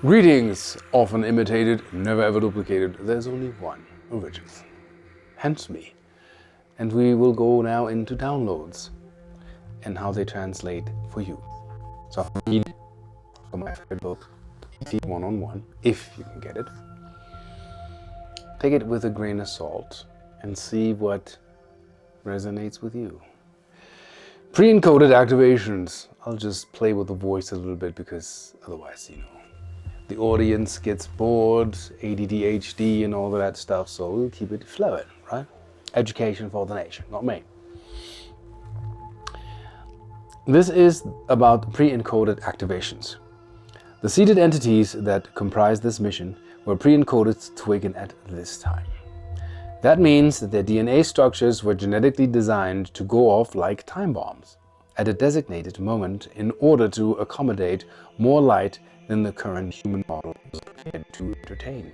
Greetings, often imitated, never ever duplicated. There's only one original, hence me. And we will go now into downloads and how they translate for you. So I'll read from my favorite book, PT One-on-One, if you can get it. Take it with a grain of salt and see what resonates with you. Pre-encoded activations. I'll just play with the voice a little bit because otherwise, the audience gets bored, ADD, HD and all of that stuff, so we'll keep it flowing, right? Education for the nation, not me. This is about pre-encoded activations. The seeded entities that comprise this mission were pre-encoded to awaken at this time. That means that their DNA structures were genetically designed to go off like time bombs at a designated moment in order to accommodate more light than the current human model was prepared to entertain.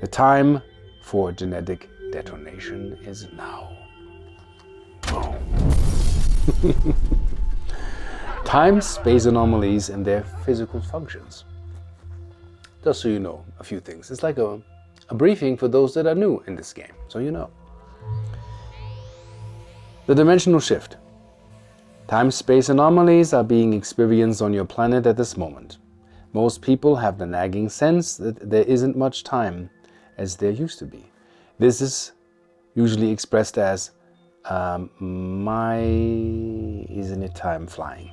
The time for genetic detonation is now. Boom. Time-space anomalies and their physical functions. Just so you know a few things. It's like a briefing for those that are new in this game, so you know. The dimensional shift. Time-space anomalies are being experienced on your planet at this moment. Most people have the nagging sense that there isn't much time as there used to be. This is usually expressed as, isn't it time flying?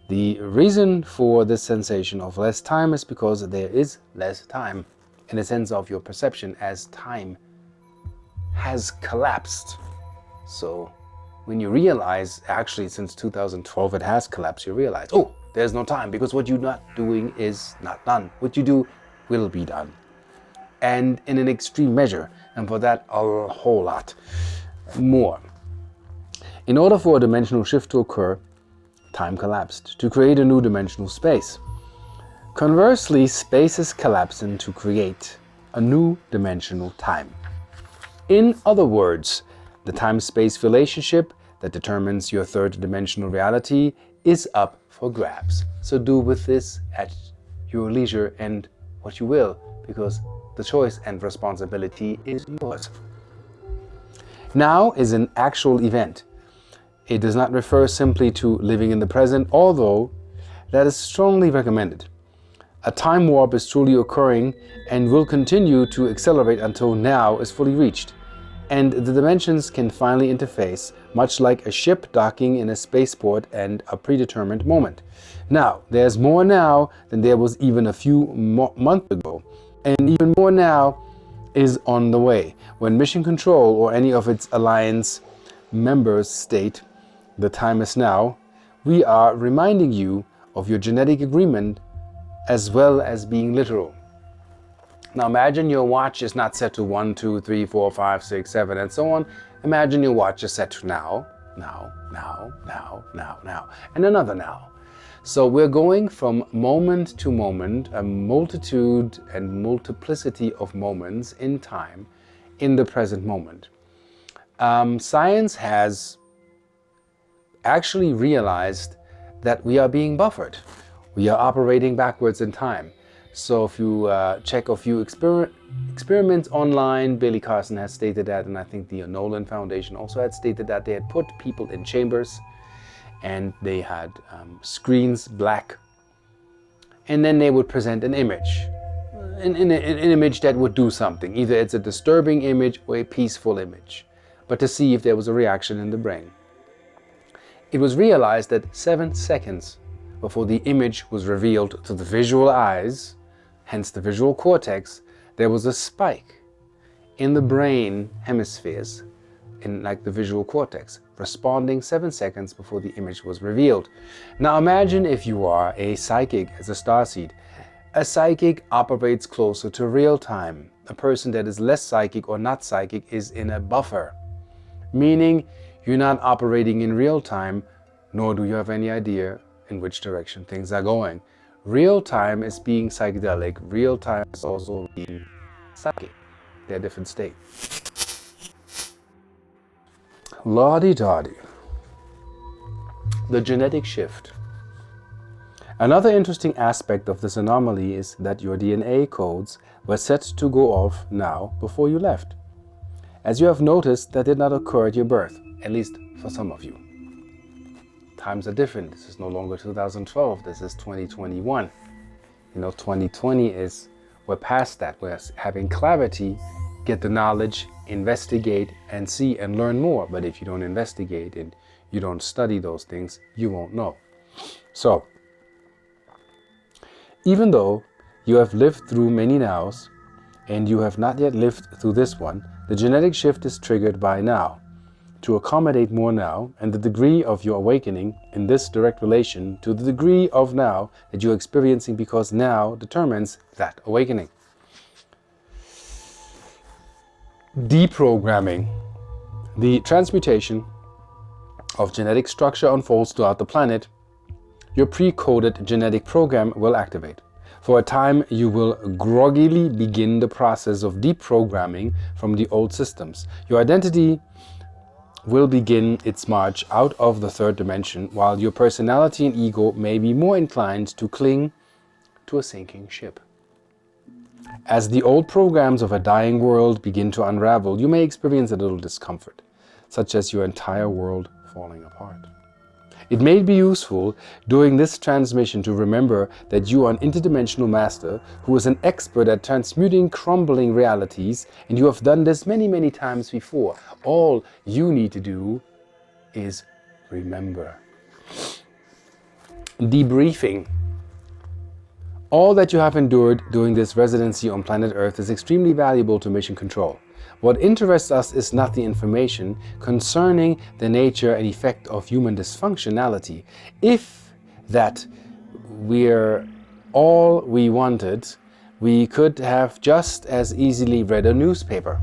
The reason for this sensation of less time is because there is less time in the sense of your perception as time has collapsed. So when you realize, actually since 2012 it has collapsed, you realize, oh, there's no time because what you're not doing is not done. What you do will be done. And in an extreme measure, and for that a whole lot more. In order for a dimensional shift to occur, time collapsed to create a new dimensional space. Conversely, space is collapsing to create a new dimensional time. In other words, the time-space relationship that determines your third dimensional reality is up for grabs. So do with this at your leisure and what you will, because the choice and responsibility is yours. Now is an actual event. It does not refer simply to living in the present, although that is strongly recommended. A time warp is truly occurring and will continue to accelerate until now is fully reached, and the dimensions can finally interface, much like a ship docking in a spaceport and a predetermined moment. Now, there's more now than there was even a few months ago, and even more now is on the way. When Mission Control or any of its alliance members state, "The time is now," we are reminding you of your genetic agreement as well as being literal. Now imagine your watch is not set to 1, 2, 3, 4, 5, 6, 7, and so on. Imagine your watch is set to now, and another now. So we're going from moment to moment, a multitude and multiplicity of moments in time in the present moment. Science has actually realized that we are being buffered. We are operating backwards in time. So if you check a few experiments online, Billy Carson has stated that, and I think the Nolan Foundation also had stated that they had put people in chambers and they had screens black, and then they would present an image, an image that would do something. Either it's a disturbing image or a peaceful image, but to see if there was a reaction in the brain. It was realized that 7 seconds before the image was revealed to the visual eyes, hence the visual cortex, there was a spike in the brain hemispheres, in like the visual cortex, responding 7 seconds before the image was revealed. Now imagine if you are a psychic as a starseed. A psychic operates closer to real time. A person that is less psychic or not psychic is in a buffer, meaning you're not operating in real time, nor do you have any idea in which direction things are going. Real time is being psychedelic. Real time is also being psychic. They're different states. La-di-da-di. The genetic shift. Another interesting aspect of this anomaly is that your DNA codes were set to go off now before you left. As you have noticed, that did not occur at your birth, at least for some of you. Times are different. This is no longer 2012, this is 2021. 2020 is, we're past that. We're having clarity, get the knowledge, investigate and see and learn more. But if you don't investigate and you don't study those things, you won't know. So, even though you have lived through many nows and you have not yet lived through this one, the genetic shift is triggered by now to accommodate more now, and the degree of your awakening in this direct relation to the degree of now that you're experiencing, because now determines that awakening. Deprogramming. The transmutation of genetic structure unfolds throughout the planet. Your pre-coded genetic program will activate. For a time, you will groggily begin the process of deprogramming from the old systems. Your identity will begin its march out of the third dimension, while your personality and ego may be more inclined to cling to a sinking ship. As the old programs of a dying world begin to unravel, you may experience a little discomfort, such as your entire world falling apart. It may be useful during this transmission to remember that you are an interdimensional master who is an expert at transmuting crumbling realities, and you have done this many, many times before. All you need to do is remember. Debriefing. All that you have endured during this residency on planet Earth is extremely valuable to Mission Control. What interests us is not the information concerning the nature and effect of human dysfunctionality. If that were all we wanted, we could have just as easily read a newspaper.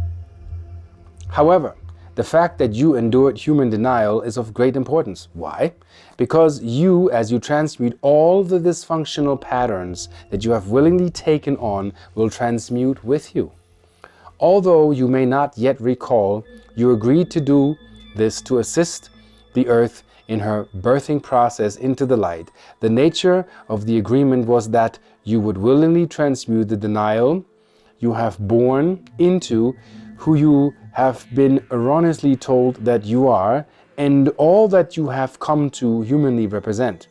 However, the fact that you endured human denial is of great importance. Why? Because you, as you transmute all the dysfunctional patterns that you have willingly taken on, will transmute with you. Although you may not yet recall, you agreed to do this to assist the Earth in her birthing process into the light. The nature of the agreement was that you would willingly transmute the denial you have born into who you have been erroneously told that you are, and all that you have come to humanly represent.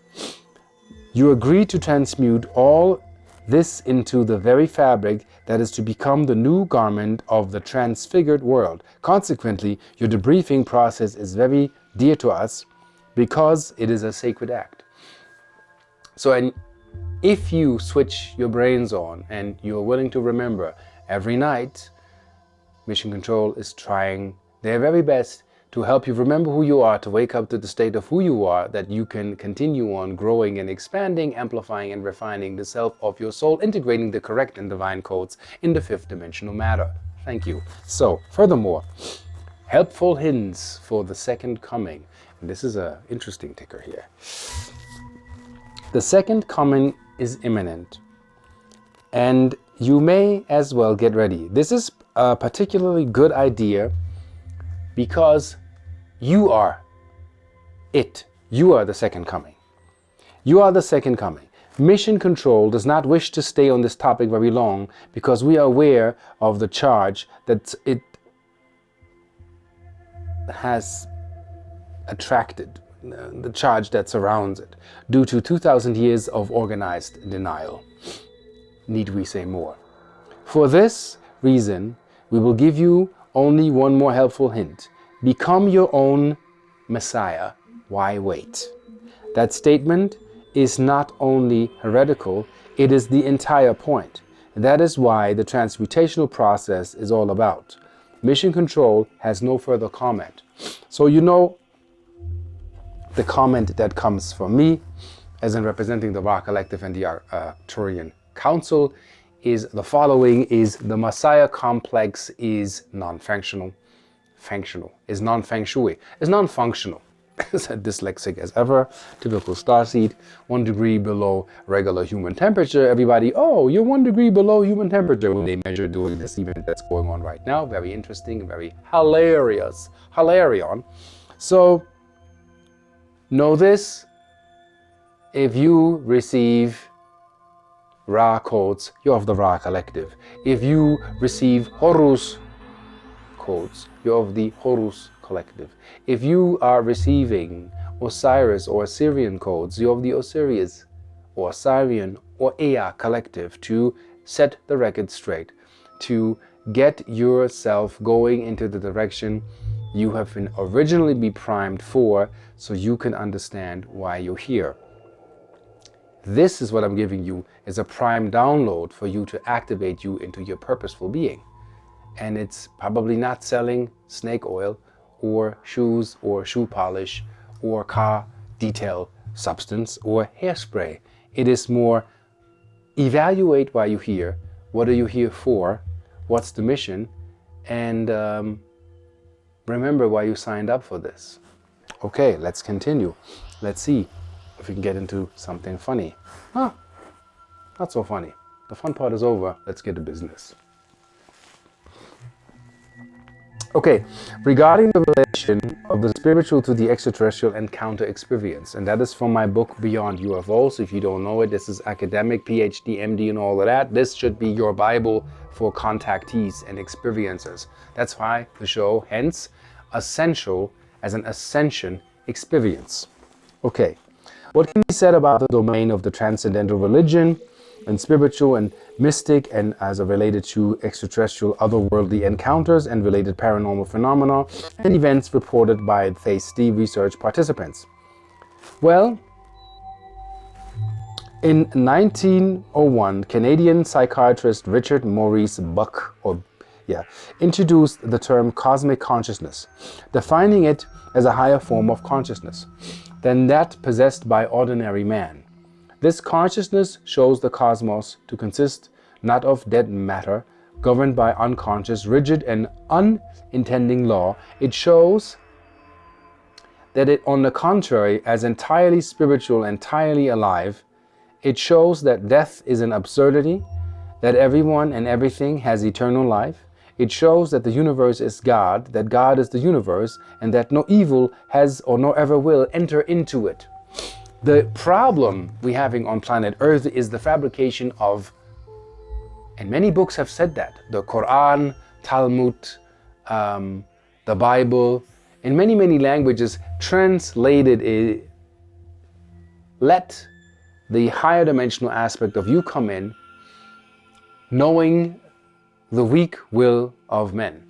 You agree to transmute all this into the very fabric that is to become the new garment of the transfigured world. Consequently, your debriefing process is very dear to us because it is a sacred act. So, if you switch your brains on and you're willing to remember every night, Mission Control is trying their very best to help you remember who you are, to wake up to the state of who you are, that you can continue on growing and expanding, amplifying and refining the self of your soul, integrating the correct and divine codes in the fifth dimensional matter. Thank you. So, furthermore, helpful hints for the second coming. And this is an interesting ticker here. The second coming is imminent, and you may as well get ready. This is a particularly good idea because you are it. You are the second coming. You are the second coming. Mission Control does not wish to stay on this topic very long because we are aware of the charge that it has attracted, the charge that surrounds it, due to 2,000 years of organized denial. Need we say more? For this reason, we will give you only one more helpful hint. Become your own Messiah. Why wait? That statement is not only heretical, it is the entire point. That is why the transmutational process is all about. Mission Control has no further comment. So the comment that comes from me, as in representing the Ra Collective and the Arcturian Council, is the following: is the Messiah complex is non-functional. Functional is non-feng shui, is non-functional. As dyslexic as ever, typical starseed, 1 degree below regular human temperature. Everybody, oh, you're 1 degree below human temperature when they measure during this event that's going on right now. Very interesting, very hilarious. Hilarion. So, know this. If you receive Ra codes, you're of the Ra collective. If you receive Horus codes, you're of the Horus collective. If you are receiving Osiris or Osirian codes, you're of the Osiris or Osirian or Ea collective, to set the record straight, to get yourself going into the direction you have been originally be primed for, so you can understand why you're here. This is what I'm giving you, is a prime download for you to activate you into your purposeful being. And it's probably not selling snake oil or shoes or shoe polish or car detail substance or hairspray. It is more, evaluate why you're here, what are you here for, what's the mission, and remember why you signed up for this. Okay, let's continue. Let's see if we can get into something funny. Huh, not so funny. The fun part is over. Let's get to business. Okay, regarding the relation of the spiritual to the extraterrestrial encounter experience, and that is from my book Beyond UFOs. If you don't know it, this is academic, PhD, MD, and all of that. This should be your Bible for contactees and experiencers. That's why the show, hence, Ascential as an ascension experience. Okay, what can be said about the domain of the transcendental religion and spiritual and mystic, and as related to extraterrestrial otherworldly encounters and related paranormal phenomena and events reported by Phase D research participants? Well, in 1901, Canadian psychiatrist Richard Maurice Buck introduced the term cosmic consciousness, defining it as a higher form of consciousness than that possessed by ordinary man. This consciousness shows the cosmos to consist not of dead matter, governed by unconscious, rigid, and unintending law. It shows that it, on the contrary, as entirely spiritual, entirely alive. It shows that death is an absurdity, that everyone and everything has eternal life. It shows that the universe is God, that God is the universe, and that no evil has or nor ever will enter into it. The problem we're having on planet Earth is the fabrication of, and many books have said that, the Quran, Talmud, the Bible, in many, many languages, translated let the higher dimensional aspect of you come in, knowing the weak will of men.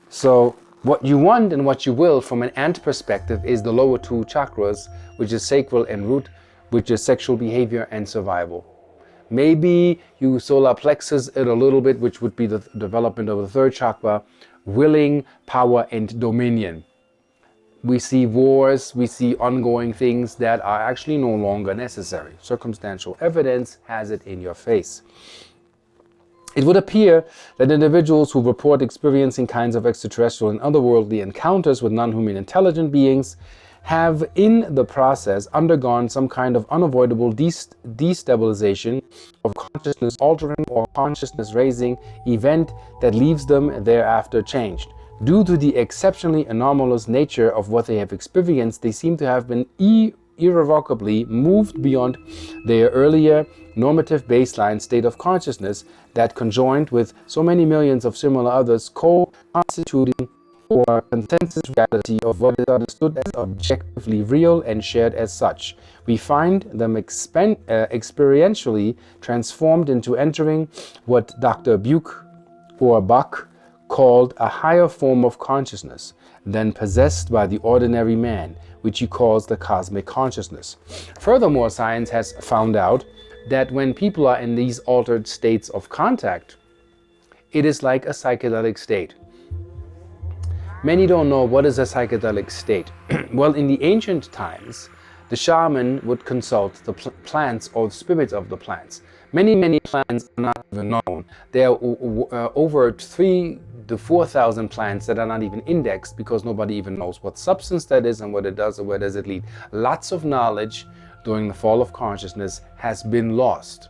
So what you want and what you will from an ant perspective is the lower two chakras, which is sacral and root, which is sexual behavior and survival. Maybe you solar plexus it a little bit, which would be the development of the third chakra, willing, power, and dominion. We see wars, we see ongoing things that are actually no longer necessary. Circumstantial evidence has it in your face. It would appear that individuals who report experiencing kinds of extraterrestrial and otherworldly encounters with non-human intelligent beings have in the process undergone some kind of unavoidable destabilization of consciousness altering or consciousness raising event that leaves them thereafter changed. Due to the exceptionally anomalous nature of what they have experienced, they seem to have been irrevocably moved beyond their earlier normative baseline state of consciousness that, conjoined with so many millions of similar others, constituting or consensus reality of what is understood as objectively real and shared as such. We find them experientially transformed into entering what Dr. Buck called a higher form of consciousness than possessed by the ordinary man, which he calls the cosmic consciousness. Furthermore, science has found out that when people are in these altered states of contact, it is like a psychedelic state. Many don't know what is a psychedelic state. Well, in the ancient times, the shaman would consult the plants or the spirits of the plants. Many plants are not even known. There are over 3,000 to 4,000 plants that are not even indexed because nobody even knows what substance that is and what it does or where does it lead. Lots of knowledge during the fall of consciousness has been lost.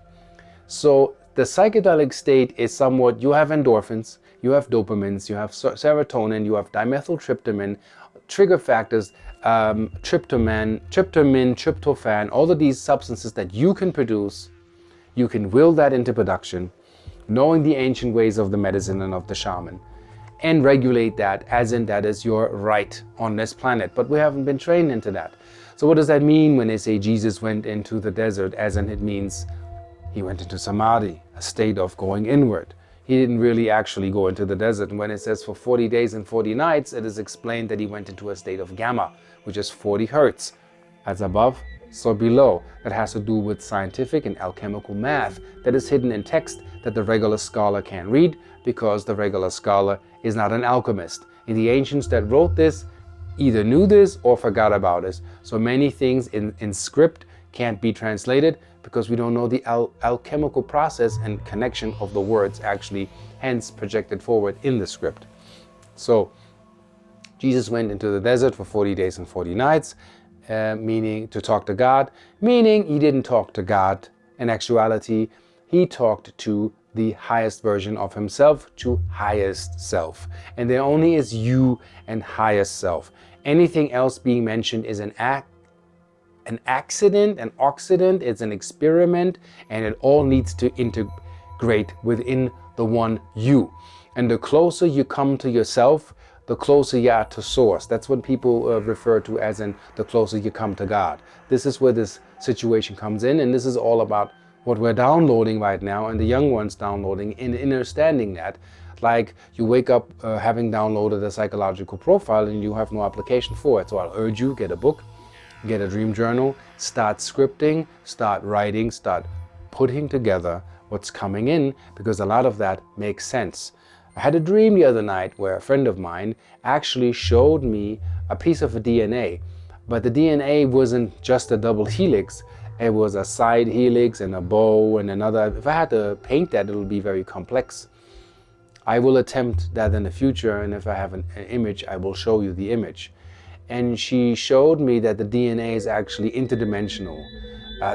So the psychedelic state is somewhat, you have endorphins, you have dopamines, you have serotonin, you have dimethyltryptamine, trigger factors, tryptamine, tryptophan, all of these substances that you can produce. You can will that into production, knowing the ancient ways of the medicine and of the shaman, and regulate that, as in that is your right on this planet. But we haven't been trained into that. So what does that mean when they say Jesus went into the desert? As in, it means he went into samadhi, a state of going inward. He didn't really actually go into the desert. And when it says for 40 days and 40 nights, it is explained that he went into a state of gamma, which is 40 hertz. As above, so below. That has to do with scientific and alchemical math that is hidden in text that the regular scholar can't read, because the regular scholar is not an alchemist. And the ancients that wrote this either knew this or forgot about it. So many things in script can't be translated because we don't know the alchemical process and connection of the words actually, hence projected forward in the script. So Jesus went into the desert for 40 days and 40 nights, meaning to talk to God, meaning he didn't talk to God in actuality. He talked to the highest version of himself, to highest self. And there only is you and highest self. Anything else being mentioned is an accident, an accident, it's an experiment, and it all needs to integrate within the one you. And the closer you come to yourself, the closer you are to source. That's what people refer to as in the closer you come to God. This is where this situation comes in, and this is all about what we're downloading right now, and the young ones downloading and understanding that. Like you wake up having downloaded a psychological profile and you have no application for it. So I'll urge you, get a book, get a dream journal, start scripting, start writing, start putting together what's coming in, because a lot of that makes sense. I had a dream the other night where a friend of mine actually showed me a piece of a DNA, but the DNA wasn't just a double helix. It was a side helix and a bow and another. If I had to paint that, it would be very complex. I will attempt that in the future, and if I have an image, I will show you the image. And she showed me that the DNA is actually interdimensional.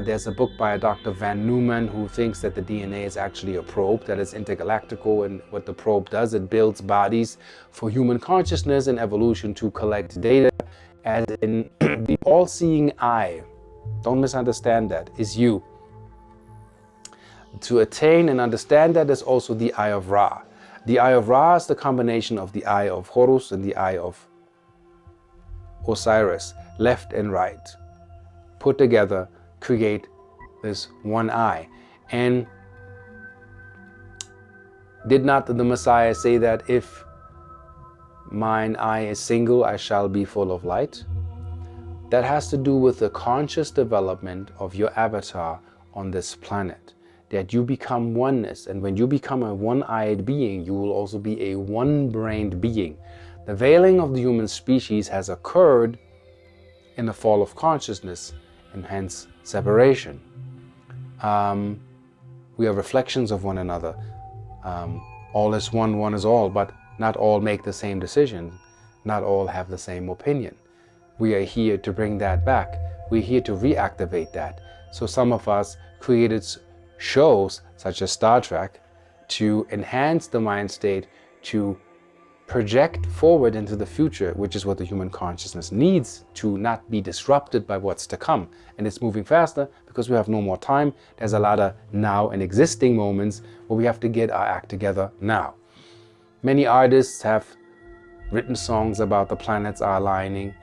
There's a book by a Dr. Van Neumann who thinks that the DNA is actually a probe that is intergalactical, and what the probe does, it builds bodies for human consciousness and evolution to collect data, as in the all-seeing eye. Don't misunderstand that, is you. To attain and understand that is also the Eye of Ra. The Eye of Ra is the combination of the Eye of Horus and the Eye of Osiris, left and right. Put together, create this one eye. And did not the Messiah say that if mine eye is single, I shall be full of light? That has to do with the conscious development of your avatar on this planet, that you become oneness. And when you become a one-eyed being, you will also be a one-brained being. The veiling of the human species has occurred in the fall of consciousness, and hence separation. We are reflections of one another. All is one, one is all, but not all make the same decision. Not all have the same opinion. We are here to bring that back. We're here to reactivate that. So some of us created shows such as Star Trek to enhance the mind state, to project forward into the future, which is what the human consciousness needs to not be disrupted by what's to come. And it's moving faster because we have no more time. There's a lot of now and existing moments where we have to get our act together now. Many artists have written songs about the planets are aligning,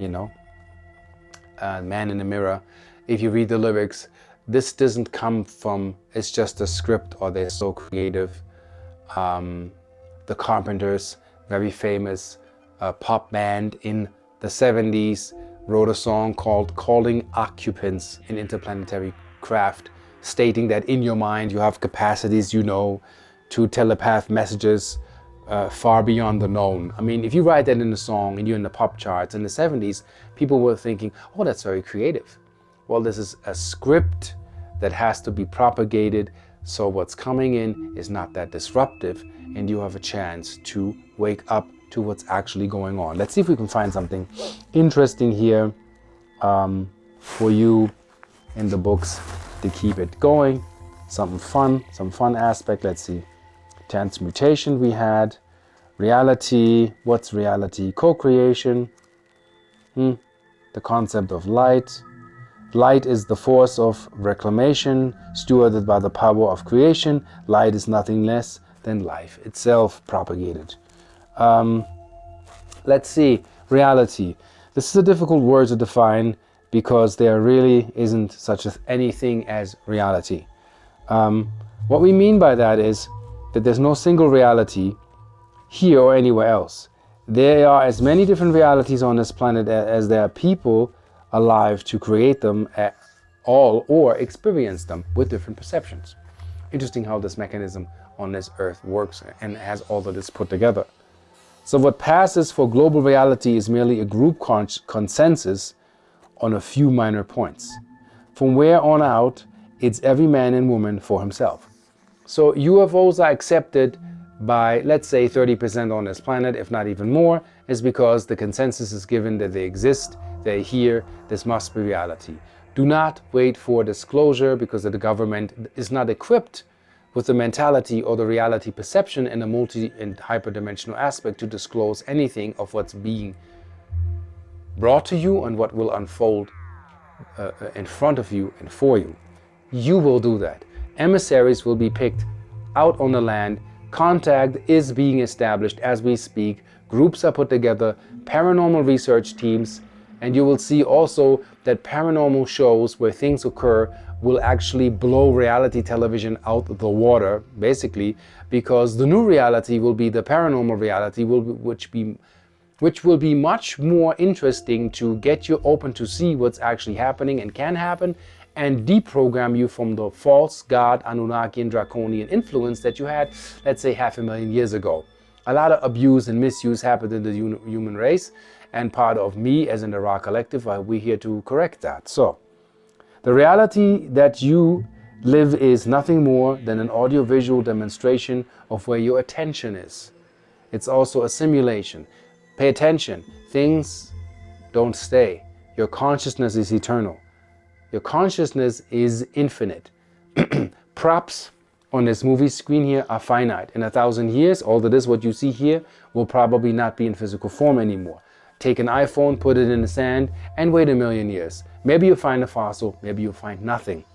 Man in the Mirror. If you read the lyrics, this doesn't come from, it's just a script or they're so creative. The Carpenters, very famous pop band in the 70s, wrote a song called Calling Occupants in Interplanetary Craft, stating that in your mind you have capacities, to telepath messages far beyond the known. I mean, if you write that in a song and you're in the pop charts in the 70s, people were thinking, oh, that's very creative. Well, this is a script that has to be propagated, so what's coming in is not that disruptive, and you have a chance to wake up to what's actually going on. Let's see if we can find something interesting here for you in the books to keep it going. Some fun aspect. Let's see. Transmutation we had. Reality. What's reality? Co-creation. The concept of light. Light is the force of reclamation, stewarded by the power of creation. Light is nothing less than life itself propagated. Let's see, reality. This is a difficult word to define because there really isn't such anything as reality. What we mean by that is that there's no single reality here or anywhere else. There are as many different realities on this planet as there are people alive to create them at all or experience them with different perceptions. Interesting how this mechanism on this earth works and has all of this put together. So what passes for global reality is merely a group consensus on a few minor points. From where on out, it's every man and woman for himself. So UFOs are accepted by, let's say, 30% on this planet, if not even more, is because the consensus is given that they exist, they're here, this must be reality. Do not wait for disclosure because the government is not equipped with the mentality or the reality perception in a multi and hyperdimensional aspect to disclose anything of what's being brought to you and what will unfold in front of you and for you. You will do that. Emissaries will be picked out on the land. Contact is being established as we speak. Groups are put together, paranormal research teams, and you will see also that paranormal shows where things occur will actually blow reality television out the water, basically, because the new reality will be the paranormal reality, which will be much more interesting to get you open to see what's actually happening and can happen, and deprogram you from the false god, Anunnakian, draconian influence that you had, let's say, 500,000 years ago. A lot of abuse and misuse happened in the human race, and part of me, as in the Ra Collective, we're here to correct that. So, the reality that you live is nothing more than an audiovisual demonstration of where your attention is. It's also a simulation. Pay attention. Things don't stay. Your consciousness is eternal. Your consciousness is infinite. Props on this movie screen here are finite. In 1,000 years, all that is what you see here will probably not be in physical form anymore. Take an iPhone, put it in the sand, and wait 1,000,000 years. Maybe you'll find a fossil, maybe you'll find nothing.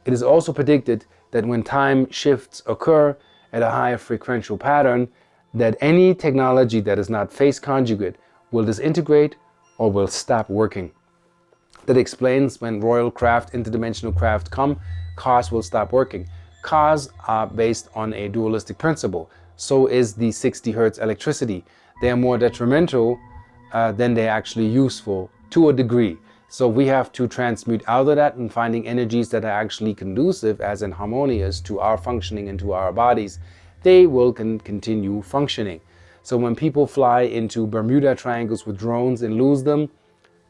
It is also predicted that when time shifts occur at a higher frequential pattern, that any technology that is not phase conjugate will disintegrate or will stop working. That explains when royal craft, interdimensional craft come, cars will stop working. Cars are based on a dualistic principle. So is the 60 hertz electricity. They are more detrimental than they're actually useful to a degree. So we have to transmute out of that and finding energies that are actually conducive, as in harmonious, to our functioning and to our bodies. They will continue functioning. So when people fly into Bermuda Triangles with drones and lose them,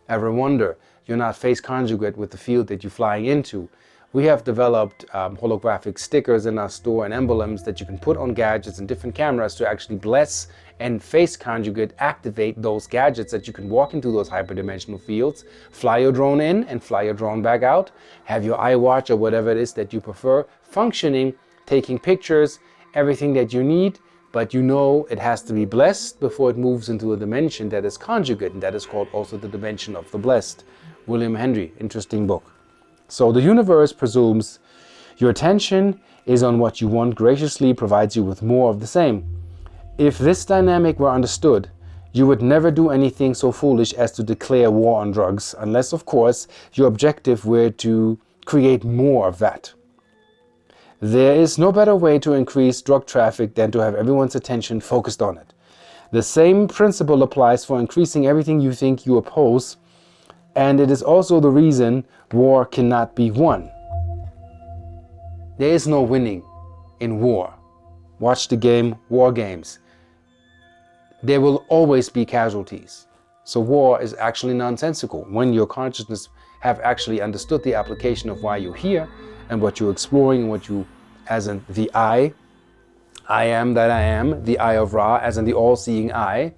ever wonder, you're not phase conjugate with the field that you're flying into. We have developed holographic stickers in our store and emblems that you can put on gadgets and different cameras to actually bless and phase conjugate activate those gadgets that you can walk into those hyperdimensional fields, fly your drone in and fly your drone back out, have your iWatch or whatever it is that you prefer functioning, taking pictures, everything that you need, but you know it has to be blessed before it moves into a dimension that is conjugate, and that is called also the dimension of the blessed. William Henry, interesting book. So the universe presumes your attention is on what you want, graciously provides you with more of the same. If this dynamic were understood, you would never do anything so foolish as to declare war on drugs, unless, of course, your objective were to create more of that. There is no better way to increase drug traffic than to have everyone's attention focused on it. The same principle applies for increasing everything you think you oppose, and it is also the reason war cannot be won. There is no winning in war. Watch the game War Games. There will always be casualties. So war is actually nonsensical. When your consciousness have actually understood the application of why you're here and what you're exploring and what you, as in the I am that I am, the Eye of Ra, as in the all-seeing eye,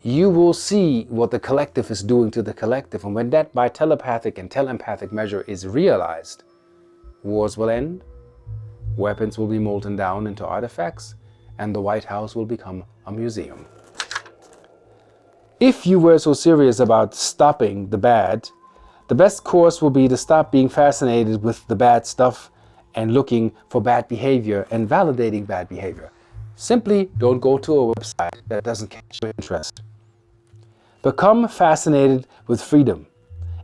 you will see what the collective is doing to the collective. And when that by telepathic and telepathic measure is realized, wars will end, weapons will be molten down into artifacts, and the White House will become a museum. If you were so serious about stopping the bad, the best course will be to stop being fascinated with the bad stuff and looking for bad behavior and validating bad behavior. Simply don't go to a website that doesn't catch your interest. Become fascinated with freedom,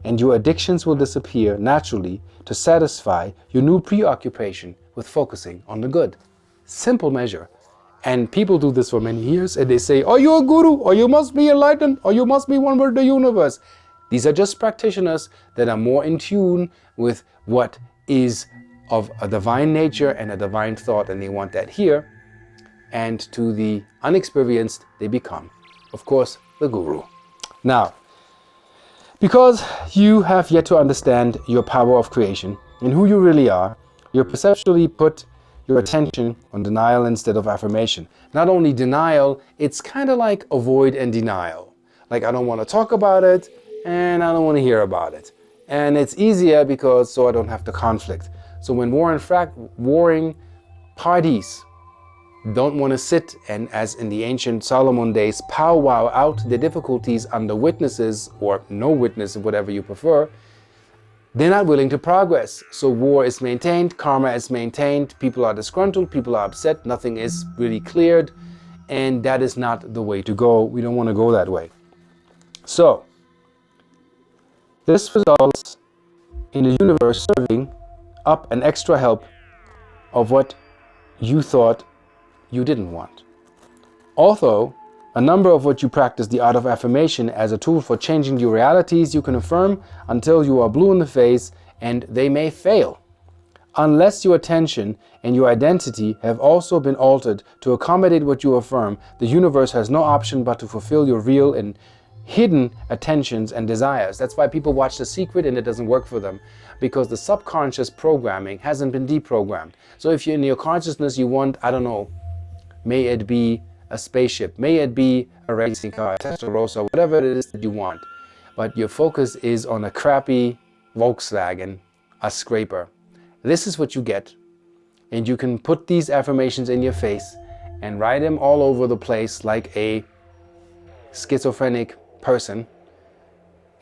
and your addictions will disappear naturally to satisfy your new preoccupation with focusing on the good. Simple measure. And people do this for many years, and they say, "Oh, you're a guru, or you must be enlightened, or you must be one with the universe." These are just practitioners that are more in tune with what is of a divine nature and a divine thought, and they want that here. And to the unexperienced, they become, of course, the guru. Now, because you have yet to understand your power of creation and who you really are, you perceptually put your attention on denial instead of affirmation. Not only denial, it's kind of like avoid and denial. Like, I don't want to talk about it and I don't want to hear about it. And it's easier because so I don't have the conflict. So when warring parties don't want to sit and, as in the ancient Solomon days, powwow out the difficulties under witnesses or no witness, whatever you prefer, they're not willing to progress. So war is maintained, karma is maintained, people are disgruntled, people are upset, nothing is really cleared, and that is not the way to go. We don't want to go that way. So, this results in the universe serving up an extra help of what you thought you didn't want. Although a number of what you practice the art of affirmation as a tool for changing your realities, you can affirm until you are blue in the face, and they may fail. Unless your attention and your identity have also been altered to accommodate what you affirm, the universe has no option but to fulfill your real and hidden attentions and desires. That's why people watch The Secret and it doesn't work for them, because the subconscious programming hasn't been deprogrammed. So if you're in your consciousness, you want, I don't know, may it be a spaceship, may it be a racing car, a Testarossa, whatever it is that you want. But your focus is on a crappy Volkswagen, a scraper. This is what you get. And you can put these affirmations in your face and write them all over the place like a schizophrenic person,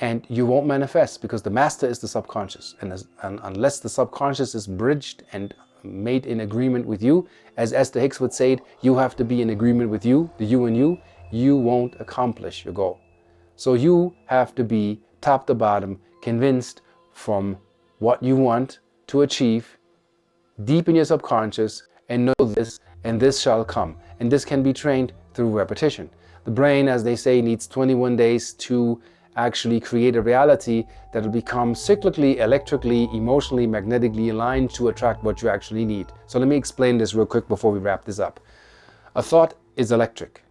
and you won't manifest, because the master is the subconscious. And unless the subconscious is bridged and made in agreement with you, as Esther Hicks would say it, you have to be in agreement with you, the you and you won't accomplish your goal. So you have to be top to bottom convinced from what you want to achieve deep in your subconscious, and know this, and this shall come. And this can be trained through repetition. The brain, as they say, needs 21 days to actually create a reality that will become cyclically, electrically, emotionally, magnetically aligned to attract what you actually need. So let me explain this real quick before we wrap this up. A thought is electric.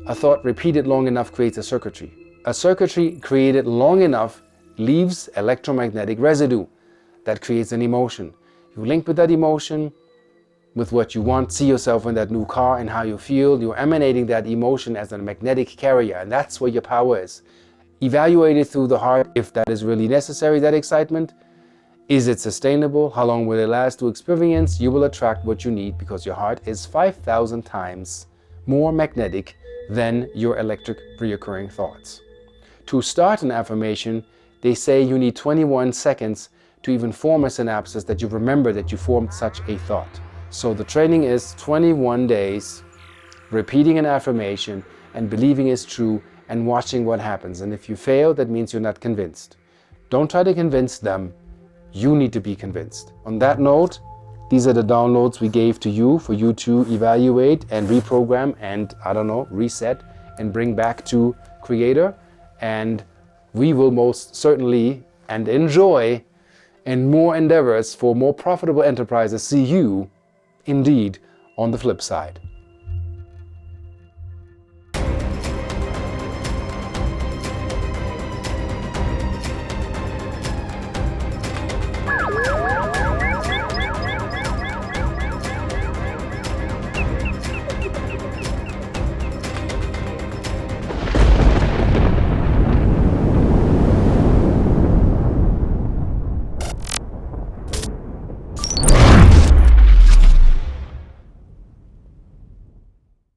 A thought repeated long enough creates a circuitry. A circuitry created long enough leaves electromagnetic residue that creates an emotion. You link with that emotion with what you want, see yourself in that new car and how you feel. You're emanating that emotion as a magnetic carrier, and that's where your power is. Evaluate it through the heart if that is really necessary, that excitement. Is it sustainable? How long will it last to experience? You will attract what you need, because your heart is 5,000 times more magnetic than your electric reoccurring thoughts. To start an affirmation, they say you need 21 seconds to even form a synapses that you remember that you formed such a thought. So the training is 21 days, repeating an affirmation and believing it's true and watching what happens. And if you fail, that means you're not convinced. Don't try to convince them. You need to be convinced. On that note, these are the downloads we gave to you for you to evaluate and reprogram and, I don't know, reset and bring back to Creator. And we will most certainly and enjoy and more endeavors for more profitable enterprises see you indeed on the flip side.